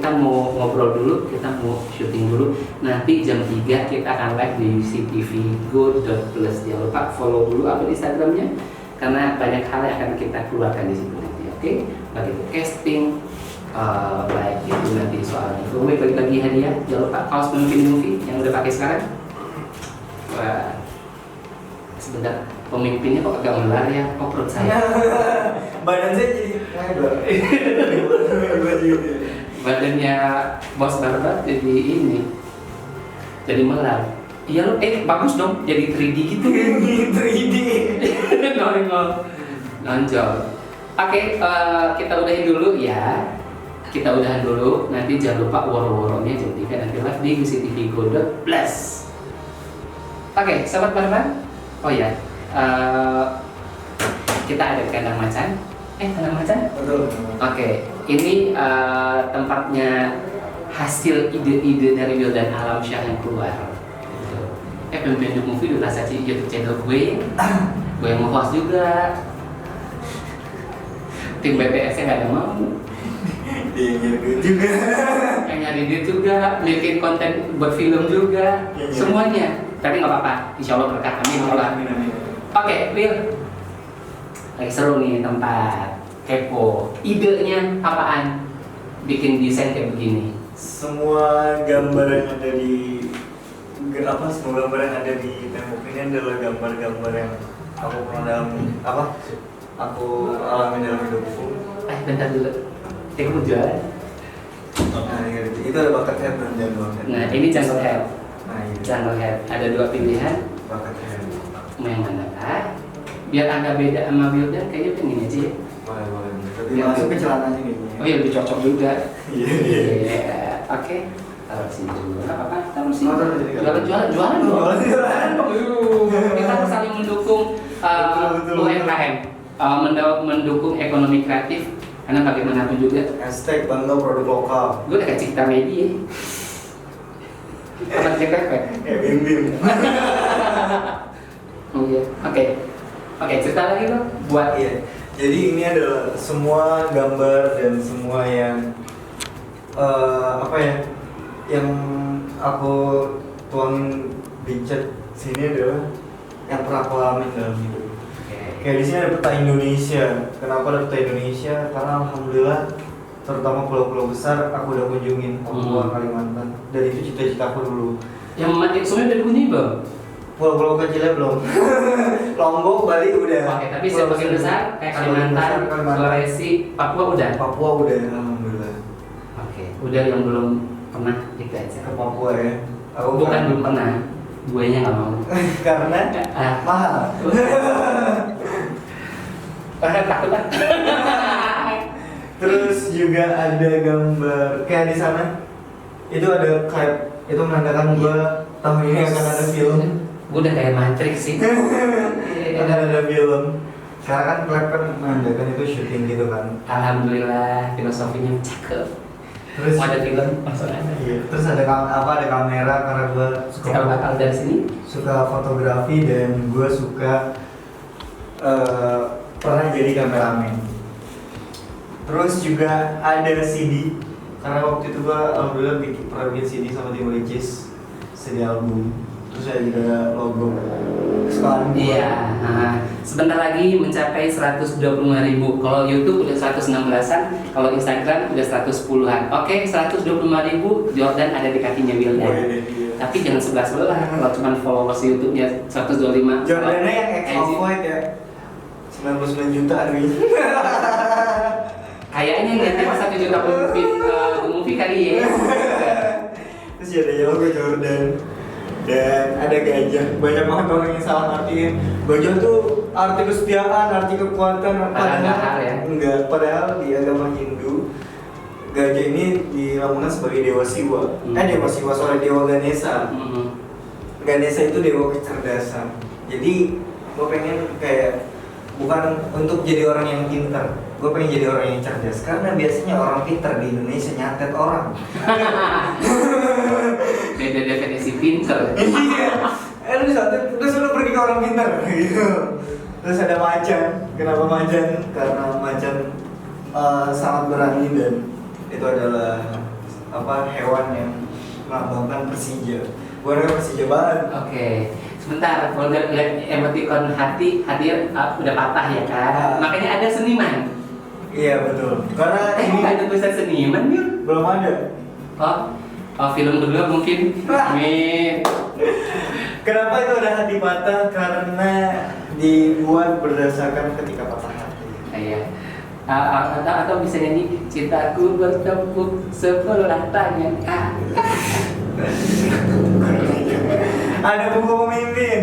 kita mau ngobrol dulu, kita mau syuting dulu. Nanti jam 3 kita akan live di uctvgo.plus. Jangan lupa follow dulu akun Instagramnya, karena banyak hal yang akan kita keluarkan di situ nanti. Oke, baik itu casting, baik itu nanti soal giveaway, bagi-bagi hadiah. Jangan lupa kaos pemimpin movie yang udah pakai sekarang. Wah, sebentar, pemimpinnya kok agak melar ya, kok perut saya. Badan saya jadi lebar. Badannya bos barbar jadi ini, jadi melar. Iya, bagus dong, jadi 3D gitu. 3D. Nonjol. Oke, kita udahin dulu ya. Kita udahan dulu. Nanti jangan lupa woro-woronya jam 3 nanti live di uctvgo.plus. Oke, sahabat barbar. Oh ya, kita ada kandang macan. Kandang macan? Betul. Oke, ini tempatnya hasil ide-ide dari Wildan Alamsyah yang keluar. Pemimpin movie udah rasa YouTube channel gue yang nge-host juga. Tim BTS nya nggak ada mau. Dia nyari duit juga. Yang nyari duit juga, bikin konten buat film juga, Ya. semuanya. Tapi nggak apa-apa, insya Allah berkah. Amin. Amin. Oke, Will. Lagi seru nih tempat kepo. Idenya apaan? Bikin desain kayak begini. Semua gambar yang ada di semua gambar yang ada di tembok ini adalah gambar-gambar yang aku pernah aku alami dalam hidupku. Bentar dulu. Kamu jualan? Nah, itu ada bucket hat dan jungle hat. Nah, ini jungle hat. Nah, iya. Jungle hat. Ada 2 pilihan. Bucket hat. Mau yang mana kah? Biar agak beda sama Wildan, kayaknya pengen aja ya. Boleh. Tapi Ya, masuk ke celananya nih. Oh iya, lebih cocok juga. Iya. Oke. Taruh sini dulu. Apa? Taruh sini. Oh, taruh sini. Jualan dong. Jualan. Kita harus saling mendukung Betul. UMKM, mendukung ekonomi kreatif. Karena bagaimanapun juga, Hashtag bangga produk lokal. gue udah kayak Cipta Media. Apa Cipta Media? Bim. Oh iya. Oke, cerita lagi dong. Buat Iya. Jadi ini adalah semua gambar dan semua yang yang aku tuangin di chat sini adalah yang pernah aku alami dalam hidup. Kayak di sini ada peta Indonesia. Kenapa ada peta Indonesia? Karena alhamdulillah, terutama pulau-pulau besar aku udah kunjungin, Papua, Kalimantan. Dan itu cita-citaku dulu. yang semuanya udah dikunjungi bang? Pulau-pulau kecilnya belum. Lombok, Bali udah. Oke, tapi sebagian besar kayak Kalimantan, Sulawesi, Papua udah. Papua udah, alhamdulillah. Oke, udah yang belum pernah itu aja. Ke Papua ya. Aku Bukan belum pernah, guenya nggak mau. Karena mahal. Takut lah. Terus juga ada gambar kayak di sana. Itu ada kayak itu menandakan gua tahun ini akan ada film. Gue udah kayak Matrix sih. Akan ada film. Sekarang kan klip kan menandakan itu syuting gitu kan. Alhamdulillah, filosofinya cakep. Terus Mau ada film, langsung ada. Iya. Terus ada ada kamera karena gua Cikal bakal dari sini. suka fotografi dan gua suka pernah jadi kameramen. Terus juga ada CD karena waktu itu gua alhamdulillah pernah bikin CD sama tim Ricis, CD album. Terus ada juga logo sekalian gua. Iya. Sebentar lagi mencapai 125.000. Kalau YouTube udah 116-an, kalau Instagram udah 110-an. Oke, 125.000 Jordan ada di kakinya Wildan. Iya. Tapi jangan sebelah-sebelah. Kalau cuma followers YouTube-nya 125. Jordannya yang X Off-White ya. 99 juta harganya. Kayaknya niatnya pas 1 juta pemimpin movie kali ya. Terus ada logo Jordan dan ada gajah. Banyak banget orang yang salah artiin. Gajah tuh arti kesetiaan, arti kekuatan. Padahal ya. Enggak, padahal di agama Hindu gajah ini di Lamunan sebagai dewa Siwa. Dewa Siwa, soalnya dewa Ganesha. Ganesha itu dewa kecerdasan. Jadi gue pengen kayak bukan untuk jadi orang yang pintar, gue pengen jadi orang yang cerdas. Karena biasanya orang pintar di Indonesia nyatet orang. Beda definisi pinter. Iya. Lu disantet, terus lu pergi ke orang pintar gitu. Terus ada macan. Kenapa macan? Karena macan sangat berani dan itu adalah hewan yang melambangkan Persija. Bukan Persija banget. Oke. Sebentar, kalau lihat emoticon hati udah patah ya kan? Makanya ada seniman. Iya betul. Karena ini nggak ada tulisan seniman nih. belum ada. Oh, film kedua mungkin. Amin. Kenapa itu ada hati patah? Karena dibuat berdasarkan ketika patah hati. Iya. Atau bisa nyanyi cintaku bertepuk sebelah tangan. Ada buku pemimpin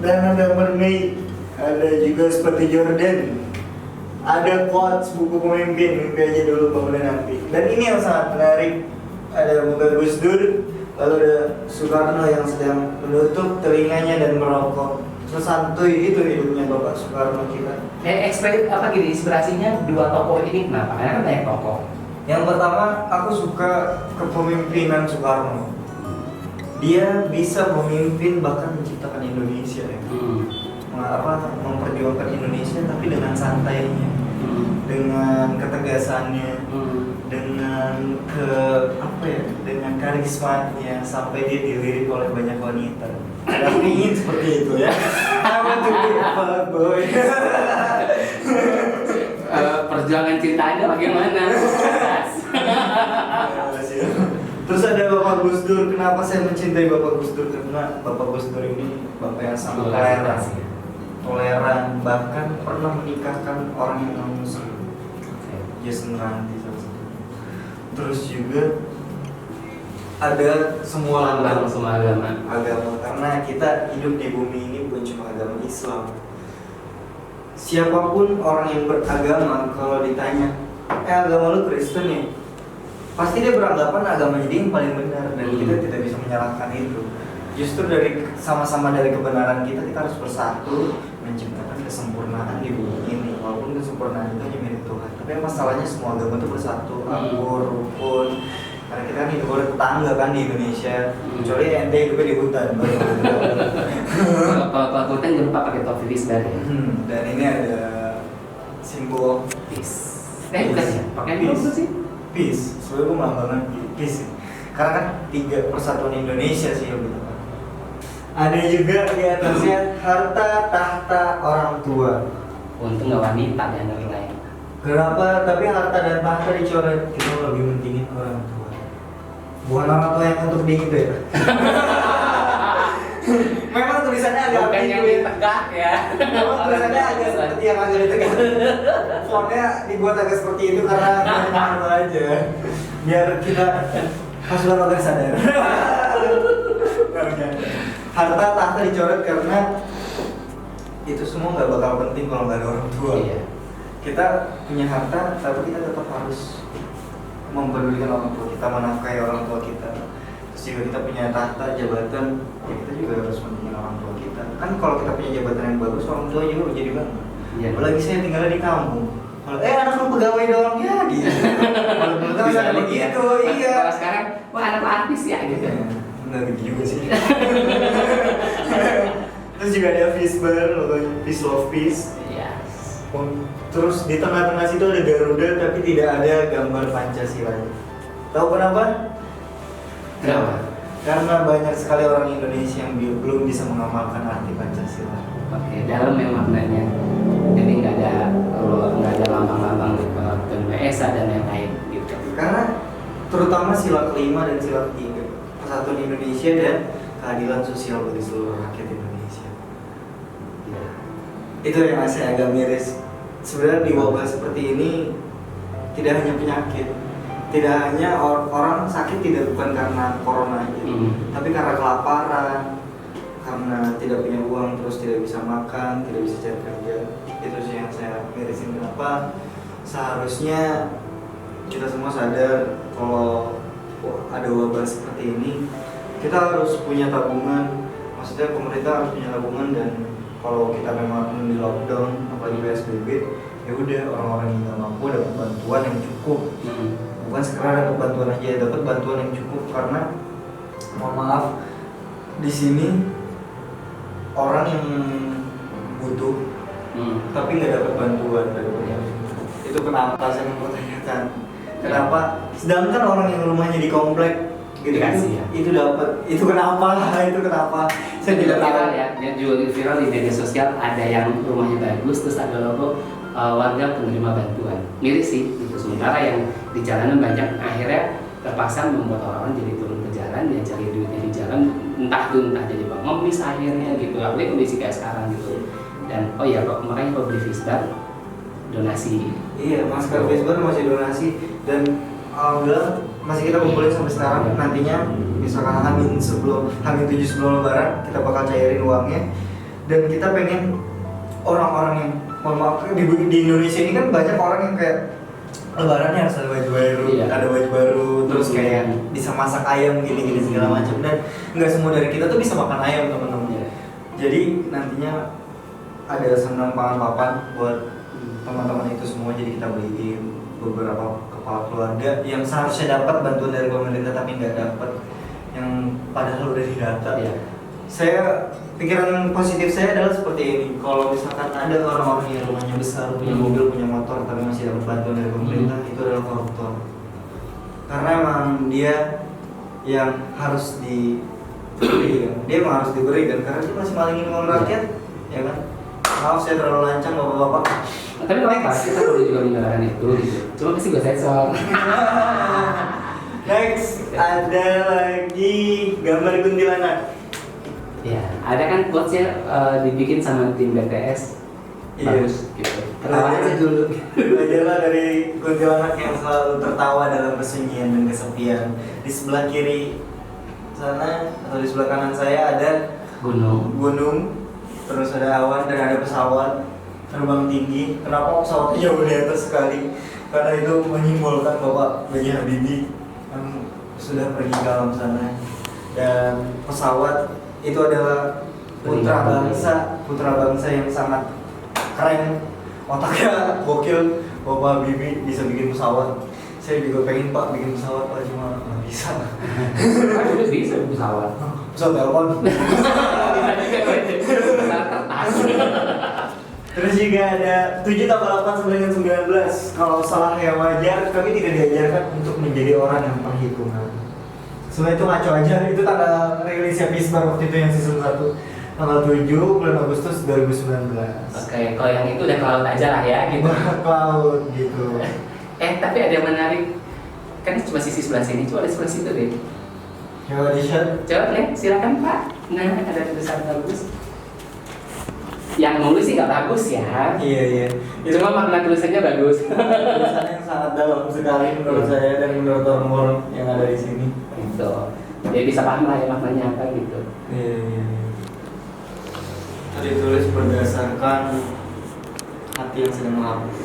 dan ada mermaid, ada juga seperti Jordan. Ada quotes buku pemimpin, mimpi aja dulu bangunan nanti. Dan ini yang sangat menarik. Ada muka Gus Dur, lalu ada Soekarno yang sedang menutup telinganya dan merokok. Sesantuy itu hidupnya Bapak Soekarno kita. Inspirasinya dua tokoh ini kenapa? Karena kan banyak tokoh. Yang pertama, aku suka kepemimpinan Soekarno. Dia bisa memimpin bahkan menciptakan Indonesia ya. Memperjuangkan Indonesia tapi dengan santainya, dengan ketegasannya, dengan dengan karismanya sampai dia dilirik oleh banyak wanita. Aku ingin seperti itu ya. Apa tuh boy? Perjuangan cinta Anda bagaimana? Terus ada Bapak Gus Dur. Kenapa saya mencintai Bapak Gus Dur? Karena Bapak Gus Dur ini bapak yang sangat toleran, bahkan pernah menikahkan orang yang non Muslim. Jason Ranti salah satu. Terus juga ada semua agama, karena kita hidup di bumi ini bukan cuma agama Islam. Siapapun orang yang beragama, kalau ditanya, agama lu Kristen ya? Pasti dia beranggapan agamanya dia yang paling benar, dan kita tidak bisa menyalahkan itu. Justru sama-sama dari kebenaran kita harus bersatu menciptakan kesempurnaan di bumi ini. Walaupun kesempurnaan itu hanya milik Tuhan, tapi masalahnya semua agama itu bersatu, akur, rukun. Karena kita kan hidup bertetangga kan di Indonesia, kecuali ente hidupnya di hutan. Kalau hutan jangan lupa pakai topi fisbar ya. Dan ini ada simbol peace. Bukan ya? Pakai apa sih? Peace. Soalnya gue melambangkan peace. Karena kan 3 persatuan Indonesia sih lebih tepat. Ada juga di atasnya harta tahta orang tua. Untung nggak wanita ya lain. Kenapa? Tapi harta dan tahta dicoret. Kita lebih mentingin orang tua. Bukan orang tua yang untuk di itu ya. Memang tulisannya agak bukan yang ditegak ya. Memang tulisannya agak seperti yang agak ditegak. Fontnya dibuat agak seperti itu karena malu aja. Biar kita pasukan agak sadar. Harta tahta dicoret karena itu semua nggak bakal penting kalau nggak ada orang tua. Iya. Kita punya harta, tapi kita tetap harus mempedulikan orang tua kita, menafkahi orang tua kita. Terus juga kita punya tahta, jabatan, ya kita juga harus mentingin orang tua kita. Kan kalau kita punya jabatan yang bagus, orang tua juga menjadi bangga. Iya. Apalagi saya tinggalnya di kampung. Kalau anak lu pegawai doang ya gitu. Kalau dulu kan begitu, iya. Kalau sekarang, wah anak artis ya gitu. Benar gitu juga sih. Terus juga ada Fishbar, logonya Peace Love Peace. Iya. Terus di tengah-tengah situ ada Garuda tapi tidak ada gambar Pancasila. Tahu kenapa? Kenapa? Karena banyak sekali orang Indonesia yang belum bisa mengamalkan arti Pancasila. Oke, dalam yang maknanya. Jadi nggak ada lambang-lambang Tuhan Maha Esa dan yang lain gitu. Karena terutama sila kelima dan sila ketiga, persatuan Indonesia dan keadilan sosial bagi seluruh rakyat Indonesia. Ya. Itu yang saya agak miris. Sebenarnya di wabah seperti ini tidak hanya penyakit, tidak hanya orang sakit tidak bukan karena corona aja, tapi karena kelaparan, karena tidak punya uang, terus tidak bisa makan, tidak bisa cari kerja. Itu sih yang saya mirisin. Kenapa seharusnya kita semua sadar kalau ada wabah seperti ini, kita harus punya tabungan. Maksudnya pemerintah harus punya tabungan, dan kalau kita memang di lockdown, apalagi PSBB, ya udah orang-orang yang nggak mampu dapat bantuan yang cukup. Bukan sekedar dapat bantuan aja, dapat bantuan yang cukup. Karena mohon maaf, di sini orang yang butuh tapi nggak dapat bantuan dari pemerintah. Itu kenapa saya mempertanyakan? Kenapa? Sedangkan orang yang rumahnya di komplek gitu Dikasih, ya. itu dapat. Itu kenapa? Itu kenapa? Saya tidak tahu. viral ya, dia juga viral di media sosial, ada yang rumahnya bagus terus ada logo warga penerima bantuan. Miris sih gitu. Sementara yang di jalanan banyak akhirnya terpaksa membuat orang jadi turun ke jalan, dia cari duitnya di jalan, entah jadi pengemis akhirnya gitu. Apalagi kondisi kayak sekarang gitu. Dan oh iya kok makanya kalau beli Fisbar donasi. Iya, masker Fisbar masih donasi dan alhamdulillah masih kita kumpulin sampai sekarang. Nantinya misalkan Hamin 7 sebelum Lebaran kita bakal cairin uangnya, dan kita pengen orang-orang yang mohon maaf di Indonesia ini kan banyak orang yang kayak Lebarannya harus ada baju baru, iya. ada baju baru, terus kayak bisa masak ayam gini-gini segala macam, dan nggak semua dari kita tuh bisa makan ayam teman-teman. Iya. Jadi nantinya ada sandang pangan papan buat teman-teman itu semua, jadi kita beliin beberapa kepala keluarga yang seharusnya dapat bantuan dari pemerintah tapi nggak dapat, yang padahal udah didata. Iya. Saya pikiran positif saya adalah seperti ini, kalau misalkan ada orang-orang yang rumahnya besar, punya mobil, punya motor tapi masih dapat bantuan dari pemerintah, itu adalah koruptor. Karena emang dia yang harus diberi, dia emang harus diberi kan, karena dia masih malingin uang rakyat, ya kan. Maaf saya terlalu lancang bapak-bapak. Tapi kalau pas kita perlu juga menyuarakan itu gitu. Cuma pasti gue sensor. Next ada lagi gambar kuntilanak. Ya, ada kan quotes-nya dibikin sama tim BTS. Iya. Bagus gitu. Ketawa aja dulu. Belajarlah dari kuntilanak yang selalu tertawa dalam kesunyian dan kesepian. Di sebelah kiri sana atau di sebelah kanan saya ada gunung, terus ada awan dan ada pesawat terbang tinggi. Kenapa pesawatnya jauh di atas sekali? Karena itu menyimbolkan Bapak B.J. Habibie yang sudah pergi ke alam sana. Dan pesawat itu adalah putra bangsa yang sangat keren, otaknya gokil. Bapak Habibie bisa bikin pesawat. Saya juga pengen Pak bikin pesawat Pak, cuma nggak bisa. Udah bisa pesawat. Pesawat telepon. Terus juga ada 7 tambah 8 sama dengan 19. Kalau salah ya wajar, kami tidak diajarkan untuk menjadi orang yang perhitungan. Sebenarnya itu ngaco aja, itu tanggal rilisnya Fisbar waktu itu yang season 1. Tanggal 7 bulan Agustus 2019. Oke, kalau yang itu udah ke laut aja lah ya gitu. Ke laut gitu. Tapi ada yang menarik. Kan cuma sisi sebelah sini, coba ada sebelah situ deh. Coba di-share. Coba lihat, silakan Pak. Nah, ada tulisan bagus. Yang nulis sih nggak bagus ya. Iya. Cuma makna tulisannya bagus. Tulisannya yang sangat dalam sekali menurut saya dan menurut orang-orang yang ada di sini. Gitu. Ya bisa paham lah ya maknanya apa gitu. Iya. Tadi tulis berdasarkan hati yang sedang mabuk.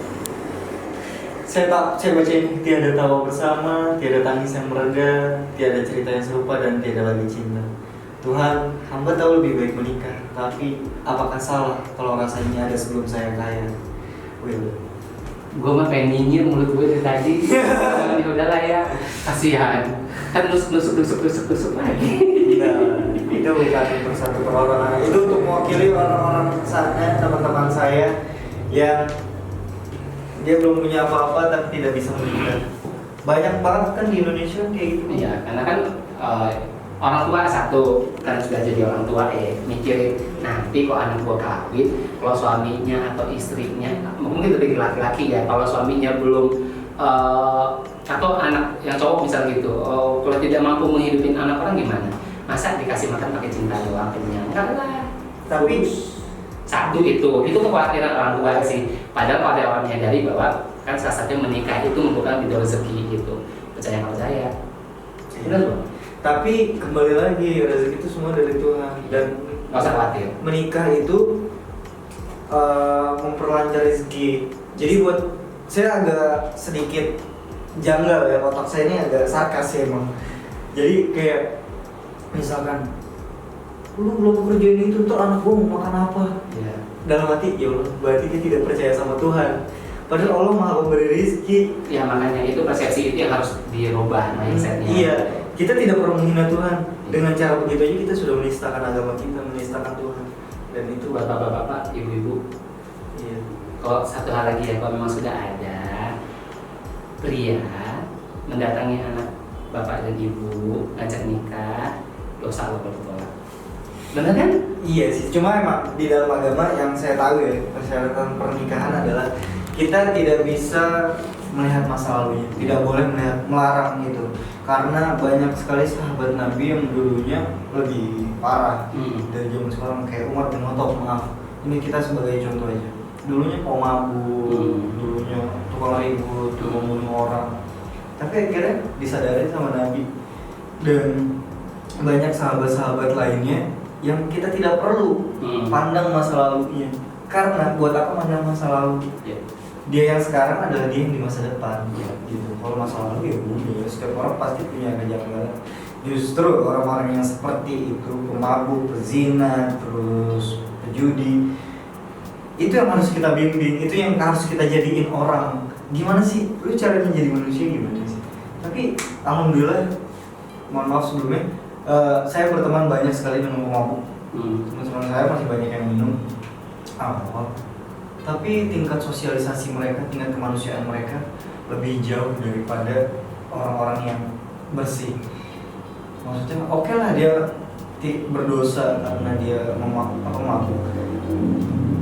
Saya baca ini, tiada tawa bersama, tiada tangis yang mereda, tiada cerita yang serupa dan tiada lagi cinta. Tuhan, hamba tahu lebih baik menikah, tapi apakah salah kalau rasanya ada sebelum saya kaya? Will. Gue mah pengen nyinyir mulut gue dari tadi. Ya udahlah ya, kasihan. Kan nusuk lagi. Nah, itu bukan persatu perorangan. Itu untuk mewakili orang-orang sana, teman-teman saya yang dia belum punya apa-apa tapi tidak bisa menikah. Banyak banget kan di Indonesia kayak gitu. Iya, karena kan orang tua satu kan sudah jadi orang tua mikirin nanti kok anak gua kawin, kalau suaminya atau istrinya mungkin lebih laki-laki ya, kalau suaminya belum atau anak yang cowok misalnya gitu, kalau tidak mampu menghidupin anak orang gimana, masa dikasih makan pakai cinta doang kenyang? Enggak lah. Tapi satu itu kekhawatiran orang tua sih, padahal kalau ada orang menyadari bahwa kan salah satunya menikah itu merupakan pintu rezeki gitu, percaya nggak percaya? Benar loh. Tapi kembali lagi, rezeki itu semua dari Tuhan dan nggak usah khawatir. Menikah itu memperlancar rezeki. Jadi buat saya agak sedikit janggal ya, otak saya ini agak sarkas ya emang. Jadi kayak misalkan lu belum kerjain itu, ntar anak gua mau makan apa? Ya. Dalam hati, ya Allah, berarti dia tidak percaya sama Tuhan. Padahal Allah Maha Pemberi rezeki. Ya makanya itu persepsi itu yang harus dirubah mindsetnya. Iya. Kita tidak perlu menghina Tuhan. Dengan cara begitu aja kita sudah menistakan agama kita, menistakan Tuhan. Dan itu Buat bapak-bapak, ibu-ibu. Iya. Kalau satu hal lagi ya, kalau memang sudah ada pria mendatangi anak bapak dan ibu, ngajak nikah, dosa Allah bertolak. Benar kan? Iya sih, cuma emang di dalam agama yang saya tahu ya, persyaratan pernikahan adalah kita tidak bisa melihat masa lalunya, tidak boleh melarang gitu. Karena banyak sekali sahabat Nabi yang dulunya lebih parah dari zaman sekarang, kayak Umar bin Khattab, maaf. Ini kita sebagai contoh aja. Dulunya pemabuk, dulunya tukang ribut, tukang bunuh orang. Tapi akhirnya disadari sama Nabi dan banyak sahabat-sahabat lainnya yang kita tidak perlu pandang masa lalunya. Karena buat apa pandang masa lalu? Dia yang sekarang adalah dia yang di masa depan, gitu. Kalau masa lalu ya udah, setiap orang pasti punya kejanggalan. Justru orang-orang yang seperti itu, pemabuk, pezina, terus pejudi, itu yang harus kita bimbing, itu yang harus kita jadiin orang. Gimana sih? Lu caranya jadi manusia gimana sih? Tapi alhamdulillah, mohon maaf sebelumnya, saya berteman banyak sekali dengan pemabuk. Teman-teman saya masih banyak yang minum alkohol. Tapi tingkat sosialisasi mereka, tingkat kemanusiaan mereka lebih jauh daripada orang-orang yang bersih. Maksudnya oke lah dia berdosa karena dia mabuk.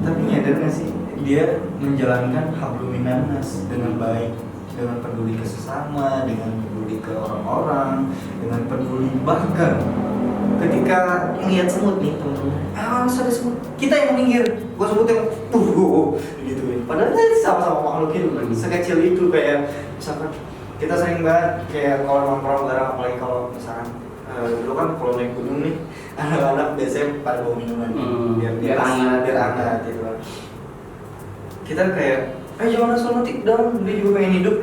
Tapi nyadar nggak sih dia menjalankan hablum minannas dengan baik, dengan peduli ke sesama, dengan peduli ke orang-orang, dengan peduli bahkan ketika ngeliat semut nih teman-teman, ada semut, kita yang minggir, gua sebut yang gitu ya. Padahal sama-sama makhluk hidup kan, sekecil itu. Kayak misalkan kita sering banget kayak kalau nongkrong bareng, apalagi kalau misalkan dulu kan kalau naik gunung nih, anak-anak biasanya pada bawa minuman biar hangat gitu kan. Kita kayak, jangan asal petik dong, dia juga pengen hidup,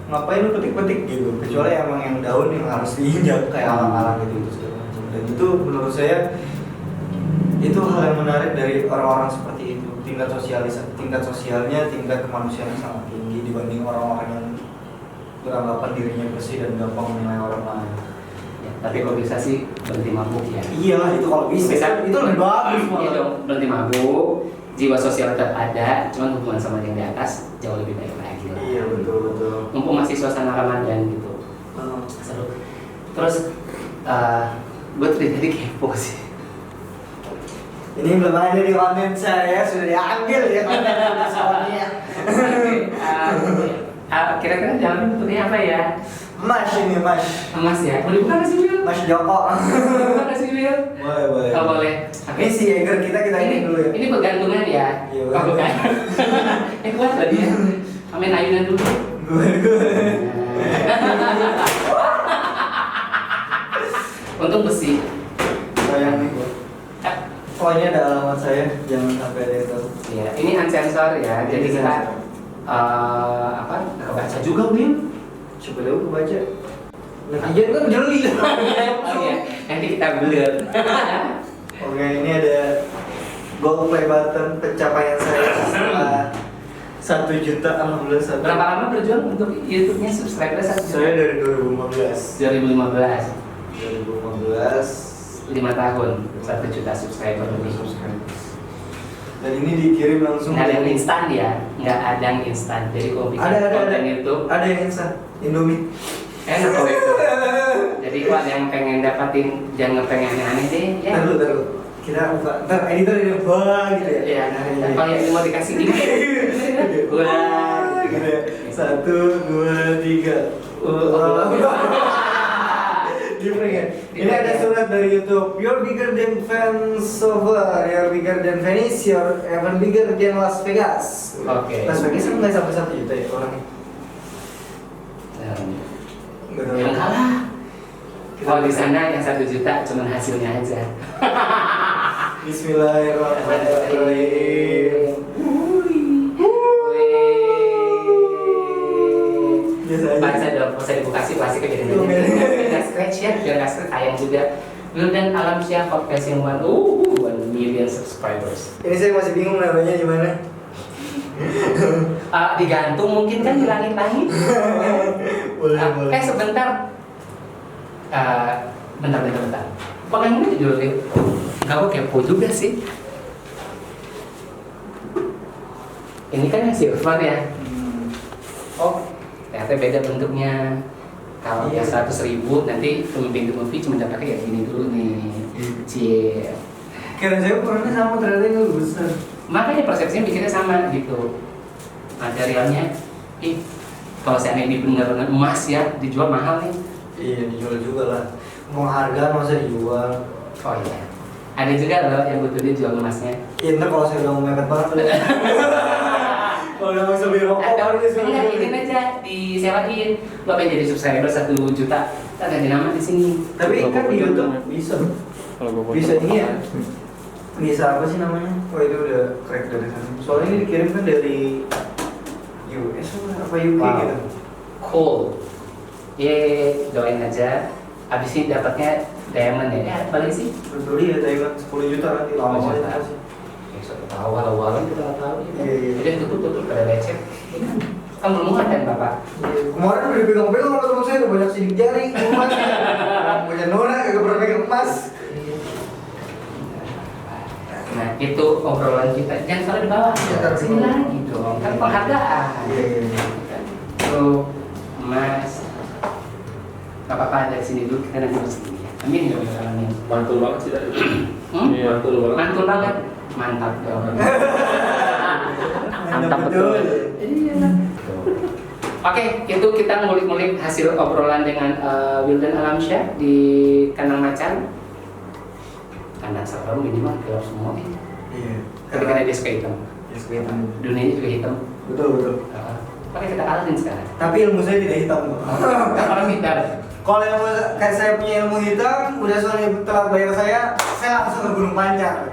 ngapain lu petik-petik gitu. Kecuali emang yang daun yang harus diinjak kayak alang-alang gitu. Dan itu menurut saya itu hal yang menarik dari orang-orang seperti itu. Tingkat sosialnya, tingkat kemanusiaannya sangat tinggi dibanding orang-orang yang beranggapan dirinya bersih dan gampang menilai orang lain. Ya, tapi kalau bisa sih berhenti mabuk ya. Iyalah itu kalau bisa itu lebih bagus. Iya dong, berhenti mabuk, jiwa sosial tetap ada, cuman hubungan sama yang di atas jauh lebih baik lagi lah. Iya betul. Mumpung masih suasana Ramadan gitu. Seru. Terus gue terjadi kepo sih. Ini belum ada di konten saya, sudah diambil ya konten soalnya. Kira-kira jalan bentuknya apa ya? Mas ini mas. Mas ya? Boleh buka nggak sih Wil? Mas Joko. Buka nggak sih Wil? Boleh. Oh boleh. Ini si Eger kita ini dulu ya. Ini bergantungan ya? Iya. Oh bukan. Kuat tadi ya. Main ayunan dulu. Gue. Untung besi. Sayang nih gue. Oh ini ada alamat saya, jangan sampai ada yang tahu. Iya, ini unsensor ya. Jadi kita kebaca juga Wil. Coba dulu baca. Netizen kan jeli. Oh iya, nanti kita beler. Oke, ini ada gold play button pencapaian saya setelah 1 juta, alhamdulillah. Berapa lama berjuang untuk YouTube-nya subscriber 1 juta? Saya dari 2015. 5 tahun, 1 juta subscriber lebih. Dan ini dikirim langsung. Nggak ada yang instan ya, nggak ada yang instan. Jadi kalau bikin konten YouTube, ada yang instan, Indomie. Enak kok itu. Jadi kalau ada yang pengen dapatin, jangan pengen yang aneh deh. Ya. Taruh. Kita buka. Ntar editor ini wah gitu ya. Iya. Kalau yang mau dikasih gimana? Wah, gitu ya. 1, 2, 3. Ini ada surat dari YouTube. You're bigger than Vancouver, you're bigger than Venice, you're even bigger than Las Vegas. Oke. Las Vegas kan nggak sampai 1 juta ya orangnya. Yang kalah. Kalau di sana yang 1 juta cuma hasilnya aja. Bismillahirrahmanirrahim. Baca dong, usah dibukasi plastiknya jadi nggak scratch ya, biar nggak scratch sayang juga. Wildan Alamsyah podcast yang 1 million subscribers. Ini saya masih bingung namanya gimana. Digantung mungkin kan di langit-langit. Boleh. Sebentar. Bentar. Pegang ini dulu deh. Kamu kepo juga sih. Ini kan yang silver ya. Oh, ternyata beda bentuknya. Kalau Iya. yang 100.000 nanti pemimpin movie cuma dapatnya kayak gini dulu nih. Cie. Kira saya ukurannya sama ternyata yang lebih besar. Makanya persepsinya bikinnya sama gitu. Materialnya, kalau seandainya ini benar-benar emas ya, dijual mahal nih. Iya dijual juga lah. Mau harga masa dijual. Oh iya. Ada juga loh yang butuh dia jual emasnya. Iya ntar kalau saya udah mau mepet banget tuh. Kalau udah bisa beli rokok. Atau ini aja disewain. Lo pengen jadi subscriber 1 juta, kita ganti nama di sini. Tapi kan di YouTube bisa. Kalau gua Bisa ini ya. Bisa apa sih namanya? Oh itu udah crack dari sana. Soalnya ini dikirim kan dari US apa UK Wow. gitu. Cool. Doain aja. Abis ini dapatnya diamond ya. Balik sih. Betul ya Taiwan 10 juta nanti. 10 juta. Awalnya sih. Satu tahu walau-walau kita nggak tahu. Iya, iya. Jadi tutup pada lecet. Kan belum muat kan bapak. Kemarin udah dipegang-pegang sama teman saya udah banyak sidik jari emas. Punya Nona gak pernah pegang emas. Nah itu obrolan kita. Jangan salah di bawah. Jangan Sini lagi dong. Kan penghargaan. Iya, iya. Tuh, Mas. Gak apa-apa dari sini dulu kita nanti bersini ya. Amin ya Allah, amin. mantul banget sih tadi. Iya. Mantul banget. Mantul banget. Mantap ya Allah. Mantap betul. Iya. Oke, itu kita ngulik-ngulik hasil obrolan dengan Wildan Alamsyah di Kandang Macan. Kandang serem minimal gelap semua. Iya. Tapi karena dia suka hitam. Ya kelihatan. Dunianya juga hitam. Betul betul. Oke, kita kalahin sekarang. Tapi ilmu saya tidak hitam kok. Orang hitam. Kalau ilmu kayak saya punya ilmu hitam, udah soalnya telat bayar saya langsung ke Gunung Pancar.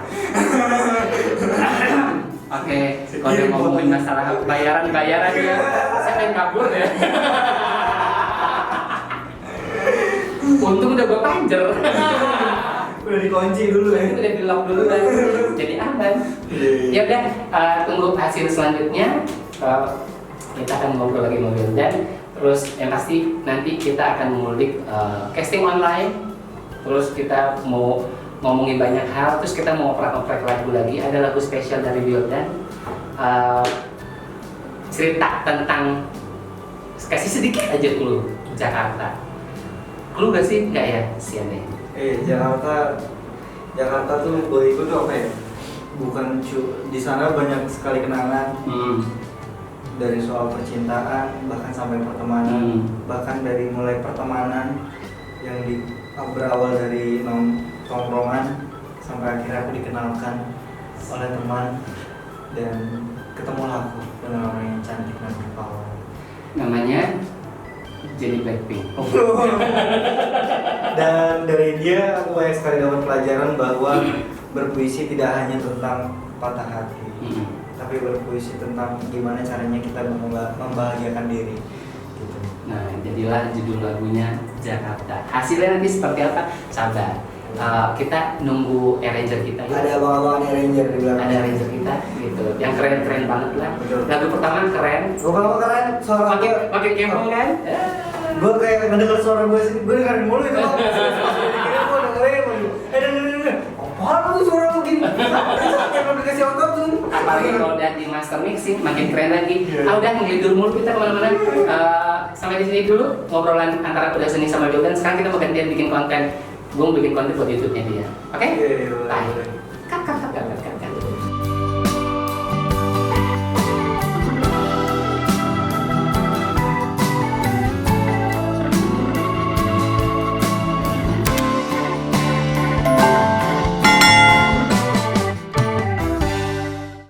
Oke, kalau dia ngomongin masalah bayaran ya, saya pengen kabur ya. Untung udah gue panjer. Udah dikunci dulu ya. Udah di lock dulu dan jadi aman. Ya udah, tunggu hasil selanjutnya. Kita akan ngobrol lagi sama Wildan. Terus yang pasti nanti kita akan mengulik casting online. Terus kita mau ngomongin banyak hal. Terus kita mau oprek-oprek lagu lagi. Ada lagu spesial dari Wildan. Cerita tentang, kasih sedikit aja clue Jakarta. Clue gak sih? Enggak ya? Sian deh. Jakarta tuh bagiku tuh apa ya? Bukan di sana banyak sekali kenangan. Dari soal percintaan bahkan sampai pertemanan, bahkan dari mulai pertemanan yang berawal dari tongkrongan sampai akhirnya aku dikenalkan oleh teman dan ketemulah aku dengan orang yang cantik dan berpawai. Namanya Jennie Blackpink. Dan dari dia aku banyak sekali dapat pelajaran bahwa berpuisi tidak hanya tentang patah hati, tapi berpuisi tentang gimana caranya kita membahagiakan diri gitu. Nah, jadilah judul lagunya Jakarta. Hasilnya nanti seperti apa? Sabar. Kita nunggu arranger kita ya. Ada abang-abangan arranger di belakang. Ada arranger kita gitu. Yang keren-keren banget lah. Betul. Lagu pertama keren. Kalau keren suara Makin kemong kan? gue kayak ngedenger suara gue sendiri, gue dengerin mulu itu. Dikira gue dengerin, apaan tuh suara lu gini? Kayak udah dikasih otot tuh. Apalagi kalau udah di master mixing makin keren lagi. Udah ngelidur mulu kita kemana-mana. Sampai di sini dulu ngobrolan antara Kuda Seni sama Wildan. Sekarang kita mau gantian bikin konten. Gue mau bikin konten buat YouTube-nya dia. Oke? Iya, Bye.